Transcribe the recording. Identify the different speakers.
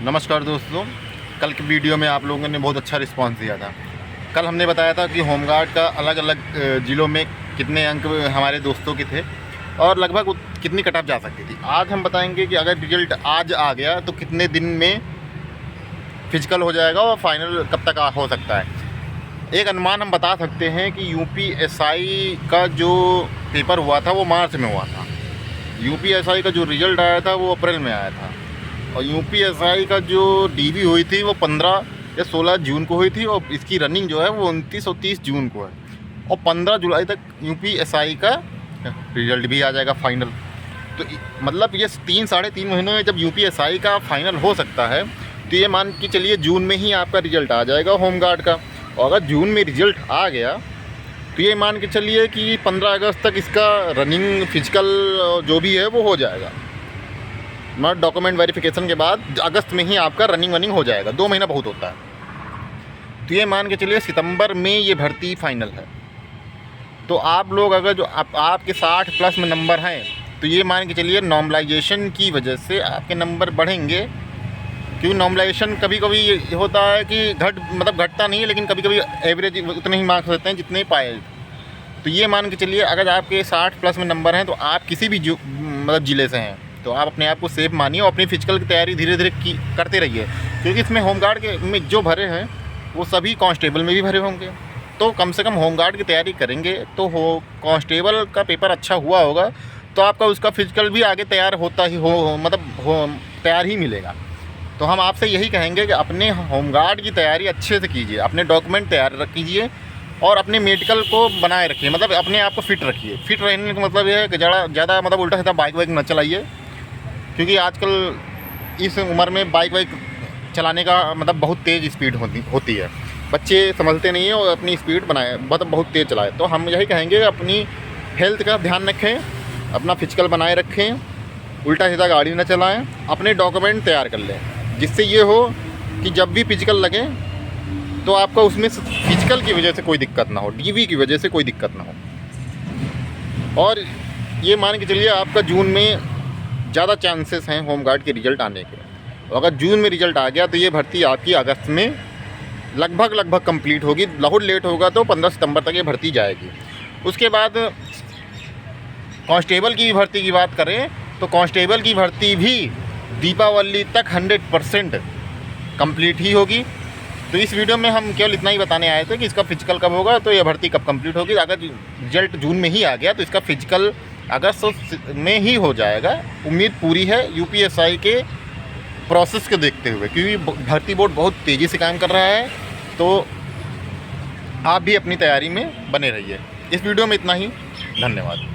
Speaker 1: नमस्कार दोस्तों, कल की वीडियो में आप लोगों ने बहुत अच्छा रिस्पांस दिया था। कल हमने बताया था कि होमगार्ड का अलग अलग ज़िलों में कितने अंक हमारे दोस्तों के थे और लगभग कितनी कट ऑफ जा सकती थी। आज हम बताएंगे कि अगर रिजल्ट आज आ गया तो कितने दिन में फिजिकल हो जाएगा और फाइनल कब तक हो सकता है। एक अनुमान हम बता सकते हैं कि यूपीएसआई का जो पेपर हुआ था वो मार्च में हुआ था। यूपीएसआई का जो रिज़ल्ट आया था वो अप्रैल में आया था और यूपीएसआई का जो डीवी हुई थी वो 15 या 16 जून को हुई थी और इसकी रनिंग जो है वो 29 और 30 जून को है और 15 जुलाई तक यूपीएसआई का रिज़ल्ट भी आ जाएगा फाइनल। तो मतलब ये 3-3.5 महीनों में जब यूपीएसआई का फाइनल हो सकता है तो ये मान के चलिए जून में ही आपका रिज़ल्ट आ जाएगा होमगार्ड का। और अगर जून में रिज़ल्ट आ गया तो ये मान के चलिए कि 15 अगस्त तक इसका रनिंग फिजिकल जो भी है वो हो जाएगा। मतलब डॉक्यूमेंट वेरिफिकेशन के बाद अगस्त में ही आपका रनिंग हो जाएगा। 2 महीना बहुत होता है। तो ये मान के चलिए सितंबर में ये भर्ती फाइनल है। तो आप लोग अगर जो आपके 60 प्लस में नंबर हैं तो ये मान के चलिए नॉर्मलाइजेशन की वजह से आपके नंबर बढ़ेंगे, क्योंकि नॉर्मलाइजेशन कभी कभी ये होता है कि घटता नहीं है, लेकिन कभी कभी एवरेज उतने ही मार्क्स होते हैं जितने पाए। तो ये मान के चलिए अगर आपके 60 प्लस में नंबर हैं तो आप किसी भी ज़िले से हैं तो आप अपने आप को सेफ मानिए और अपनी फिजिकल की तैयारी धीरे धीरे करते रहिए, क्योंकि इसमें होमगार्ड के में जो भरे हैं वो सभी कांस्टेबल में भी भरे होंगे। तो कम से कम होमगार्ड की तैयारी करेंगे तो कांस्टेबल का पेपर अच्छा हुआ होगा तो आपका उसका फिजिकल भी आगे तैयार होता ही तैयार ही मिलेगा। तो हम आपसे यही कहेंगे कि अपने होमगार्ड की तैयारी अच्छे से कीजिए, अपने डॉक्यूमेंट तैयार कीजिए और अपने मेडिकल को बनाए रखिए, मतलब अपने आप को फिट रखिए। फिट रहने का मतलब यह है कि ज़्यादा उल्टा सीधा बाइक वाइक न चलाइए, क्योंकि आजकल इस उम्र में बाइक वाइक चलाने का बहुत तेज़ स्पीड होती है। बच्चे समझते नहीं हैं और अपनी स्पीड बनाए बहुत तेज़ चलाए। तो हम यही कहेंगे कि अपनी हेल्थ का ध्यान रखें, अपना फिजिकल बनाए रखें, उल्टा सीधा गाड़ी न चलाएं, अपने डॉक्यूमेंट तैयार कर लें, जिससे ये हो कि जब भी फिजिकल लगे तो आपका उसमें फिजिकल की वजह से कोई दिक्कत ना हो, डीवी की वजह से कोई दिक्कत ना हो। और ये मान के चलिए आपका जून में ज़्यादा चांसेस हैं होमगार्ड के रिज़ल्ट आने के। और अगर जून में रिज़ल्ट आ गया तो ये भर्ती आपकी अगस्त में लगभग कंप्लीट होगी। बहुत लेट होगा तो 15 सितंबर तक ये भर्ती जाएगी। उसके बाद कांस्टेबल की भर्ती की बात करें तो कांस्टेबल की भर्ती भी दीपावली तक 100% कंप्लीट ही होगी। तो इस वीडियो में हम केवल इतना ही बताने आए थे कि इसका फिजिकल कब होगा, तो यह भर्ती कब कंप्लीट होगी। अगर रिजल्ट जून में ही आ गया तो इसका फिजिकल अगस्त में ही हो जाएगा। उम्मीद पूरी है यूपीएसआई के प्रोसेस को देखते हुए, क्योंकि भर्ती बोर्ड बहुत तेज़ी से काम कर रहा है। तो आप भी अपनी तैयारी में बने रहिए। इस वीडियो में इतना ही। धन्यवाद।